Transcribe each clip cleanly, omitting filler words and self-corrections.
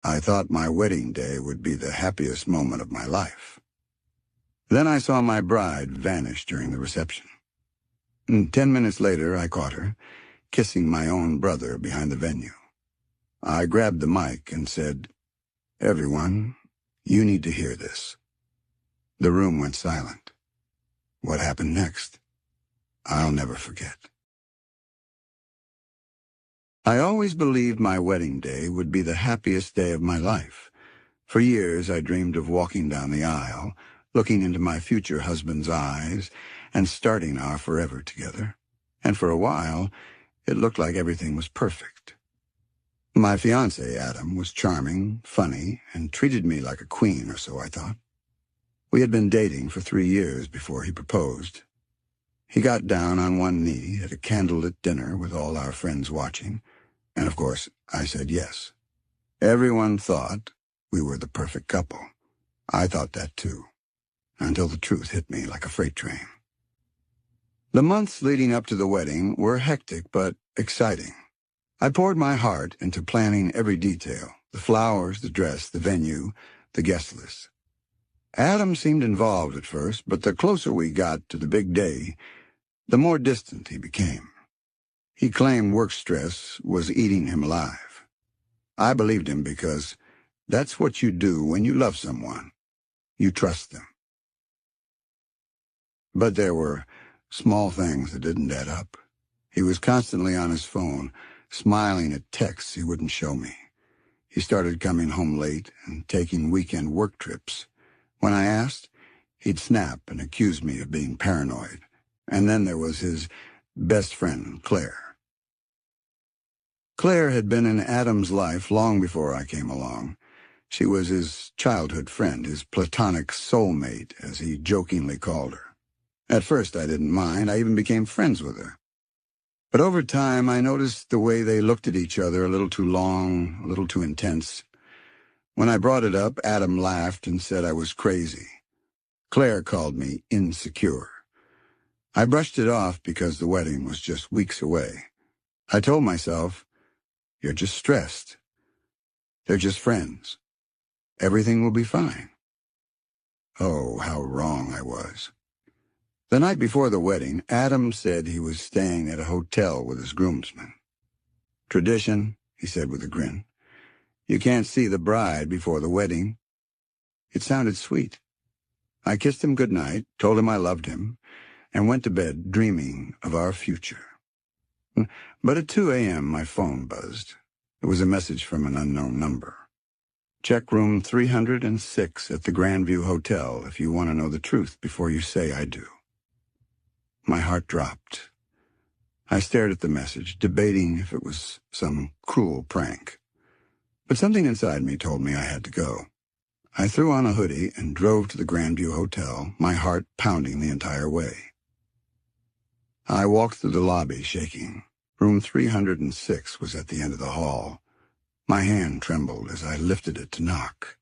I thought my wedding day would be the happiest moment of my life. Then I saw my bride vanish during the reception. 10 minutes later, I caught her, kissing my own brother behind the venue. I grabbed the mic and said, "Everyone, you need to hear this." The room went silent. What happened next? I'll never forget. I always believed my wedding day would be the happiest day of my life. For years, I dreamed of walking down the aisle, looking into my future husband's eyes, and starting our forever together. And for a while, it looked like everything was perfect. My fiancé, Adam, was charming, funny, and treated me like a queen, or so I thought. We had been dating for 3 years before he proposed. He got down on one knee at a candlelit dinner with all our friends watching, and of course, I said yes. Everyone thought we were the perfect couple. I thought that too, until the truth hit me like a freight train. The months leading up to the wedding were hectic but exciting. I poured my heart into planning every detail: the flowers, the dress, the venue, the guest list. Adam seemed involved at first, but the closer we got to the big day, the more distant he became. He claimed work stress was eating him alive. I believed him because that's what you do when you love someone. You trust them. But there were small things that didn't add up. He was constantly on his phone, smiling at texts he wouldn't show me. He started coming home late and taking weekend work trips. When I asked, he'd snap and accuse me of being paranoid. And then there was his best friend, Claire. Claire had been in Adam's life long before I came along. She was his childhood friend, his platonic soulmate, as he jokingly called her. At first I didn't mind. I even became friends with her. But over time I noticed the way they looked at each other a little too long, a little too intense. When I brought it up, Adam laughed and said I was crazy. Claire called me insecure. I brushed it off because the wedding was just weeks away. I told myself, "You're just stressed. They're just friends. Everything will be fine." Oh, how wrong I was. The night before the wedding, Adam said he was staying at a hotel with his groomsmen. "Tradition," he said with a grin. "You can't see the bride before the wedding." It sounded sweet. I kissed him goodnight, told him I loved him, and went to bed dreaming of our future. But at 2 a.m. my phone buzzed. It was a message from an unknown number. "Check room 306 at the Grandview Hotel if you want to know the truth before you say I do." My heart dropped. I stared at the message, debating if it was some cruel prank. But something inside me told me I had to go. I threw on a hoodie and drove to the Grandview Hotel, my heart pounding the entire way. I walked through the lobby, shaking. Room 306 was at the end of the hall. My hand trembled as I lifted it to knock.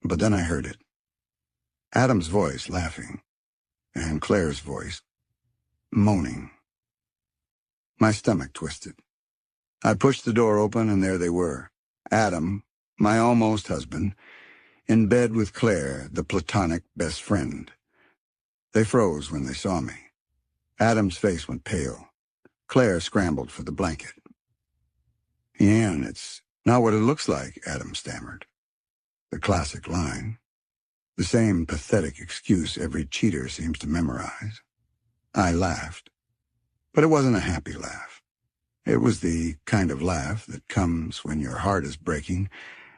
But then I heard it. Adam's voice laughing, and Claire's voice moaning. My stomach twisted. I pushed the door open, and there they were. Adam, my almost husband, in bed with Claire, the platonic best friend. They froze when they saw me. Adam's face went pale. Claire scrambled for the blanket. "Ian, it's not what it looks like," Adam stammered. The classic line. The same pathetic excuse every cheater seems to memorize. I laughed. But it wasn't a happy laugh. It was the kind of laugh that comes when your heart is breaking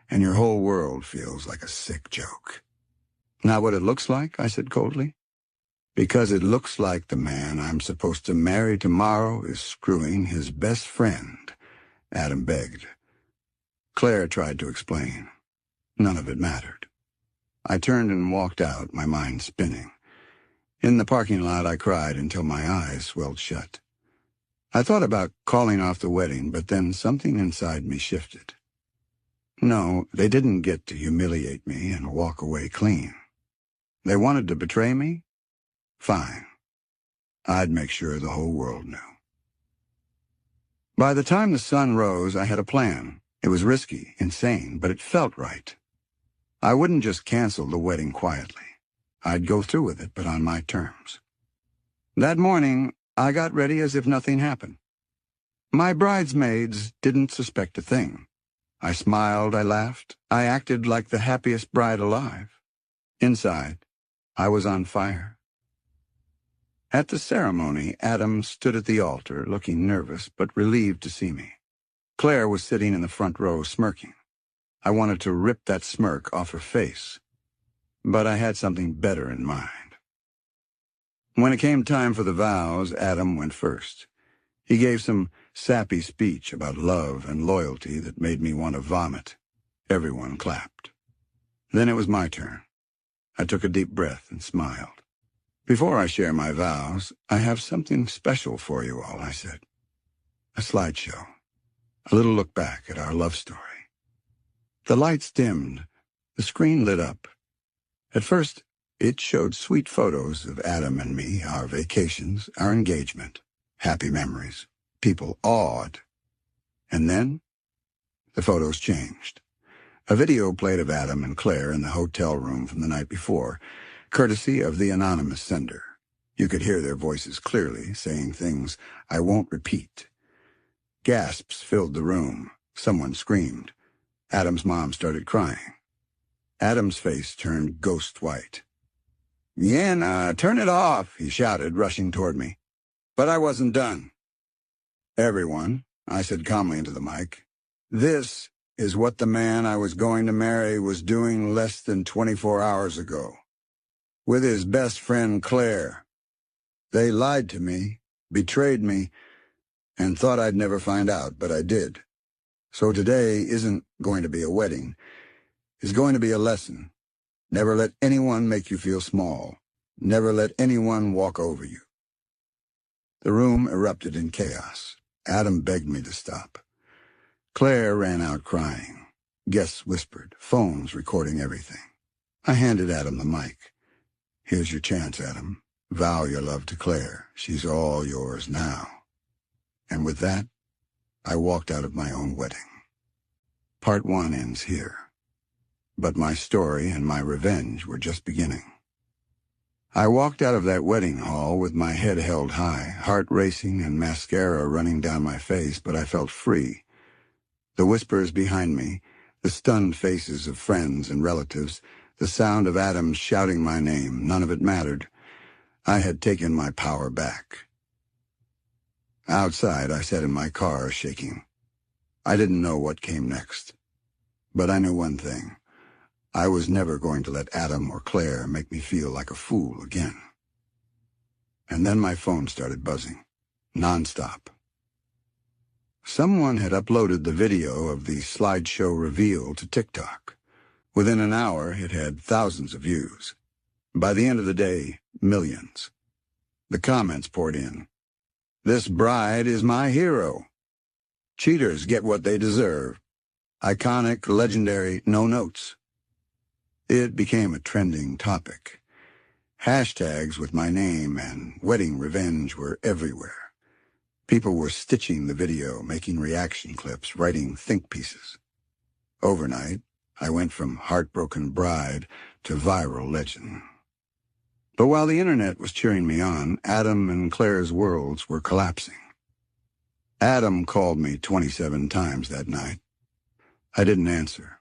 and your whole world feels like a sick joke. "Not what it looks like?" I said coldly. "Because it looks like the man I'm supposed to marry tomorrow is screwing his best friend," Adam begged. Claire tried to explain. None of it mattered. I turned and walked out, my mind spinning. In the parking lot, I cried until my eyes swelled shut. I thought about calling off the wedding, but then something inside me shifted. No, they didn't get to humiliate me and walk away clean. They wanted to betray me? Fine. I'd make sure the whole world knew. By the time the sun rose, I had a plan. It was risky, insane, but it felt right. I wouldn't just cancel the wedding quietly. I'd go through with it, but on my terms. That morning, I got ready as if nothing happened. My bridesmaids didn't suspect a thing. I smiled, I laughed, I acted like the happiest bride alive. Inside, I was on fire. At the ceremony, Adam stood at the altar, looking nervous but relieved to see me. Claire was sitting in the front row, smirking. I wanted to rip that smirk off her face, but I had something better in mind. When it came time for the vows, Adam went first. He gave some sappy speech about love and loyalty that made me want to vomit. Everyone clapped. Then it was my turn. I took a deep breath and smiled. Before I share my vows, I have something special for you all, I said. A slideshow. A little look back at our love story. The lights dimmed. The screen lit up. At first, it showed sweet photos of Adam and me, our vacations, our engagement, happy memories, people awed. And then, the photos changed. A video played of Adam and Claire in the hotel room from the night before, courtesy of the anonymous sender. You could hear their voices clearly, saying things I won't repeat. Gasps filled the room. Someone screamed. Adam's mom started crying. Adam's face turned ghost white. "Yenna, turn it off," he shouted, rushing toward me. But I wasn't done. "Everyone," I said calmly into the mic, "this is what the man I was going to marry was doing less than 24 hours ago. With his best friend Claire. They lied to me, betrayed me, and thought I'd never find out, but I did. So today isn't going to be a wedding. It's going to be a lesson. Never let anyone make you feel small. Never let anyone walk over you." The room erupted in chaos. Adam begged me to stop. Claire ran out crying. Guests whispered, phones recording everything. I handed Adam the mic. "Here's your chance, Adam. Vow your love to Claire. She's all yours now." And with that, I walked out of my own wedding. Part 1 ends here. But my story and my revenge were just beginning. I walked out of that wedding hall with my head held high, heart racing and mascara running down my face, but I felt free. The whispers behind me, the stunned faces of friends and relatives, the sound of Adam shouting my name, none of it mattered. I had taken my power back. Outside, I sat in my car, shaking. I didn't know what came next. But I knew one thing. I was never going to let Adam or Claire make me feel like a fool again. And then my phone started buzzing, nonstop. Someone had uploaded the video of the slideshow reveal to TikTok. Within an hour, it had thousands of views. By the end of the day, millions. The comments poured in. "This bride is my hero. Cheaters get what they deserve. Iconic, legendary, no notes." It became a trending topic. Hashtags with my name and wedding revenge were everywhere. People were stitching the video, making reaction clips, writing think pieces. Overnight, I went from heartbroken bride to viral legend. But while the internet was cheering me on, Adam and Claire's worlds were collapsing. Adam called me 27 times that night. I didn't answer.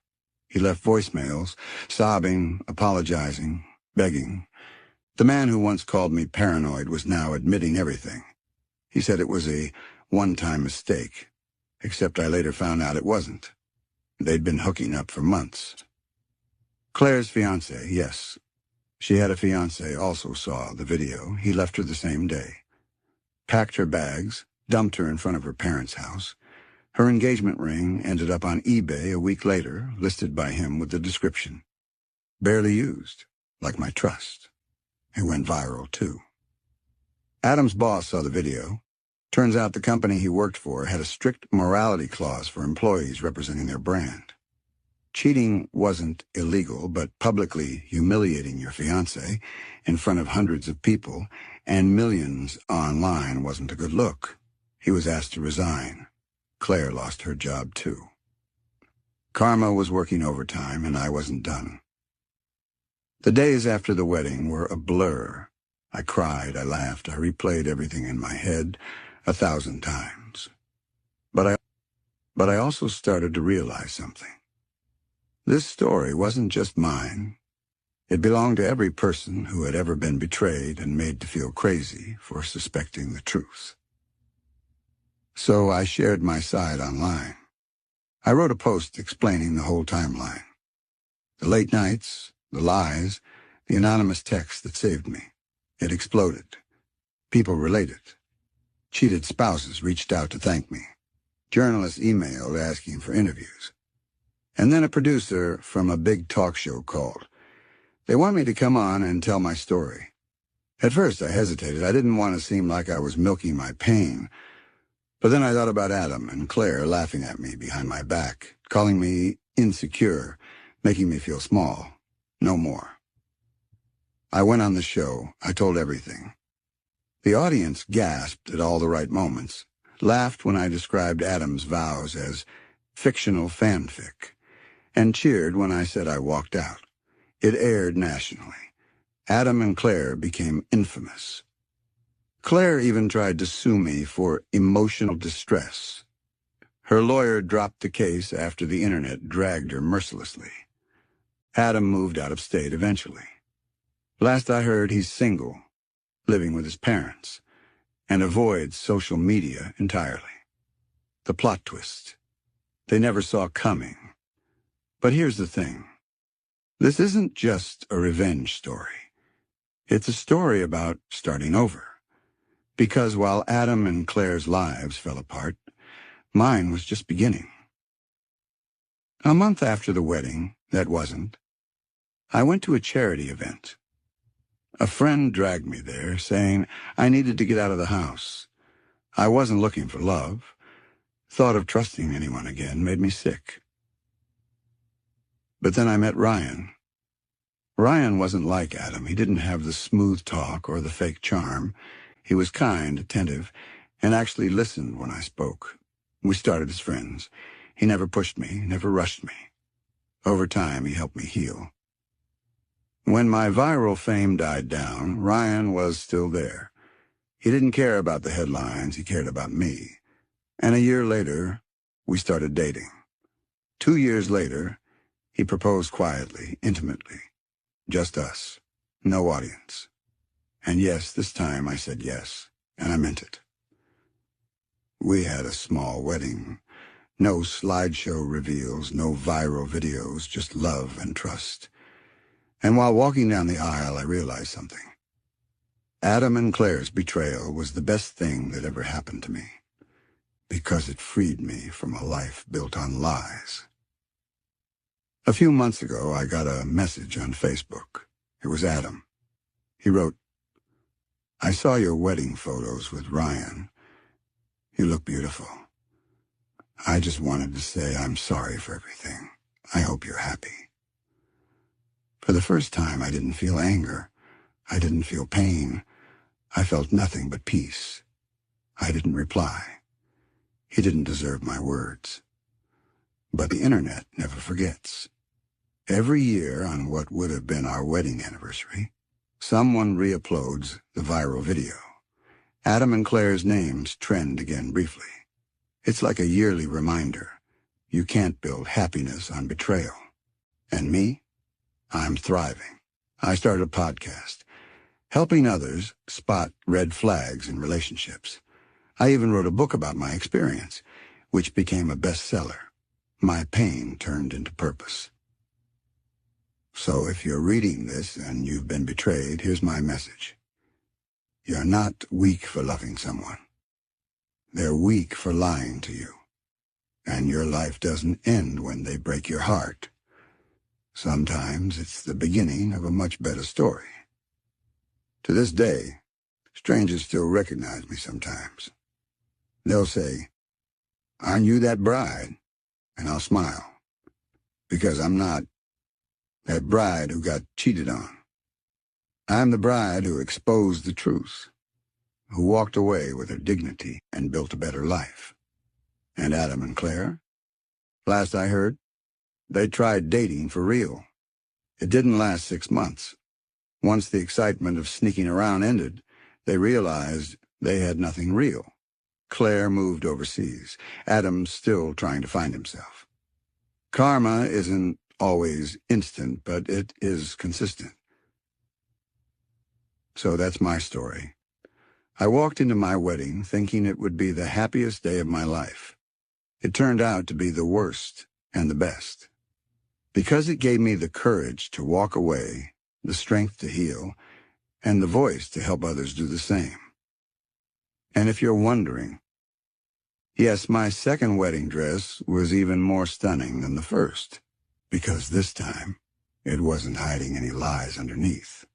He left voicemails, sobbing, apologizing, begging. The man who once called me paranoid was now admitting everything. He said it was a one-time mistake, except I later found out it wasn't. They'd been hooking up for months. Claire's fiancé, yes. She had a fiancé, also saw the video. He left her the same day. Packed her bags, dumped her in front of her parents' house. Her engagement ring ended up on eBay a week later, listed by him with the description, "Barely used, like my trust." It went viral, too. Adam's boss saw the video. Turns out the company he worked for had a strict morality clause for employees representing their brand. Cheating wasn't illegal, but publicly humiliating your fiancé in front of hundreds of people and millions online wasn't a good look. He was asked to resign. Claire lost her job, too. Karma was working overtime, and I wasn't done. The days after the wedding were a blur. I cried, I laughed, I replayed everything in my head 1,000 times. But I also started to realize something. This story wasn't just mine. It belonged to every person who had ever been betrayed and made to feel crazy for suspecting the truth. So I shared my side online. I wrote a post explaining the whole timeline. The late nights, the lies, the anonymous text that saved me. It exploded. People related. Cheated spouses reached out to thank me. Journalists emailed asking for interviews. And then a producer from a big talk show called. They want me to come on and tell my story. At first I hesitated. I didn't want to seem like I was milking my pain. But then I thought about Adam and Claire laughing at me behind my back, calling me insecure, making me feel small. No more. I went on the show. I told everything. The audience gasped at all the right moments, laughed when I described Adam's vows as fictional fanfic, and cheered when I said I walked out. It aired nationally. Adam and Claire became infamous. Claire even tried to sue me for emotional distress. Her lawyer dropped the case after the internet dragged her mercilessly. Adam moved out of state eventually. Last I heard, he's single, living with his parents, and avoids social media entirely. The plot twist. They never saw coming. But here's the thing. This isn't just a revenge story. It's a story about starting over. Because while Adam and Claire's lives fell apart, mine was just beginning. A month after the wedding, I went to a charity event. A friend dragged me there, saying I needed to get out of the house. I wasn't looking for love. Thought of trusting anyone again made me sick. But then I met Ryan. Ryan wasn't like Adam. He didn't have the smooth talk or the fake charm. He was kind, attentive, and actually listened when I spoke. We started as friends. He never pushed me, never rushed me. Over time, he helped me heal. When my viral fame died down, Ryan was still there. He didn't care about the headlines. He cared about me. And a year later, we started dating. 2 years later, he proposed quietly, intimately. Just us. No audience. And yes, this time I said yes, and I meant it. We had a small wedding. No slideshow reveals, no viral videos, just love and trust. And while walking down the aisle, I realized something. Adam and Claire's betrayal was the best thing that ever happened to me, because it freed me from a life built on lies. A few months ago, I got a message on Facebook. It was Adam. He wrote, I saw your wedding photos with Ryan. You look beautiful. I just wanted to say I'm sorry for everything. I hope you're happy. For the first time, I didn't feel anger. I didn't feel pain. I felt nothing but peace. I didn't reply. He didn't deserve my words. But the internet never forgets. Every year on what would have been our wedding anniversary, someone re-uploads the viral video. Adam and Claire's names trend again briefly. It's like a yearly reminder. You can't build happiness on betrayal. And me? I'm thriving. I started a podcast, helping others spot red flags in relationships. I even wrote a book about my experience, which became a bestseller. My pain turned into purpose. So if you're reading this and you've been betrayed, here's my message. You're not weak for loving someone. They're weak for lying to you. And your life doesn't end when they break your heart. Sometimes it's the beginning of a much better story. To this day, strangers still recognize me sometimes. They'll say, aren't you that bride? And I'll smile, because I'm not that bride who got cheated on. I'm the bride who exposed the truth, who walked away with her dignity and built a better life. And Adam and Claire, last I heard, They tried dating for real. It didn't last 6 months. Once the excitement of sneaking around ended, they realized they had nothing real. Claire moved overseas. Adam's still trying to find himself. Karma isn't always instant, but it is consistent. So that's my story. I walked into my wedding thinking it would be the happiest day of my life. It turned out to be the worst and the best. Because it gave me the courage to walk away, the strength to heal, and the voice to help others do the same. And if you're wondering, yes, my second wedding dress was even more stunning than the first, because this time it wasn't hiding any lies underneath.